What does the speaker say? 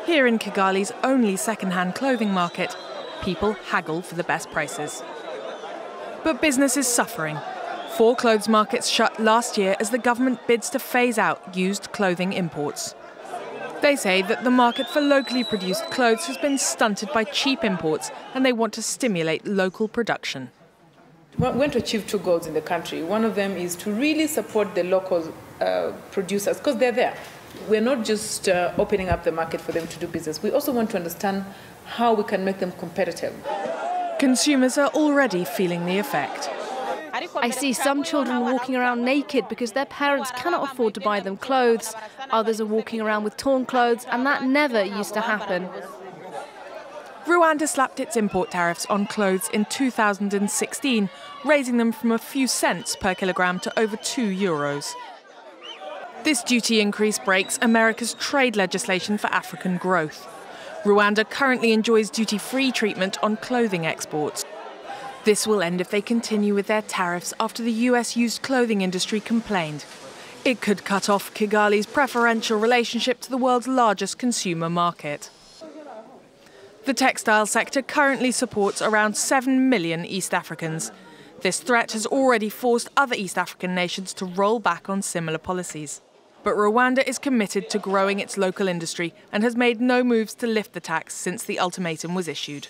Here in Kigali's only second-hand clothing market, people haggle for the best prices. But business is suffering. 4 clothes markets shut last year as the government bids to phase out used clothing imports. They say that the market for locally produced clothes has been stunted by cheap imports and they want to stimulate local production. We want to achieve 2 goals in the country. One of them is to really support the local producers because they're there. We're not just opening up the market for them to do business. We also want to understand how we can make them competitive. Consumers are already feeling the effect. I see some children walking around naked because their parents cannot afford to buy them clothes. Others are walking around with torn clothes, and that never used to happen. Rwanda slapped its import tariffs on clothes in 2016, raising them from a few cents per kilogram to over €2. This duty increase breaks America's trade legislation for African growth. Rwanda currently enjoys duty-free treatment on clothing exports. This will end if they continue with their tariffs after the US used clothing industry complained. It could cut off Kigali's preferential relationship to the world's largest consumer market. The textile sector currently supports around 7 million East Africans. This threat has already forced other East African nations to roll back on similar policies. But Rwanda is committed to growing its local industry and has made no moves to lift the tax since the ultimatum was issued.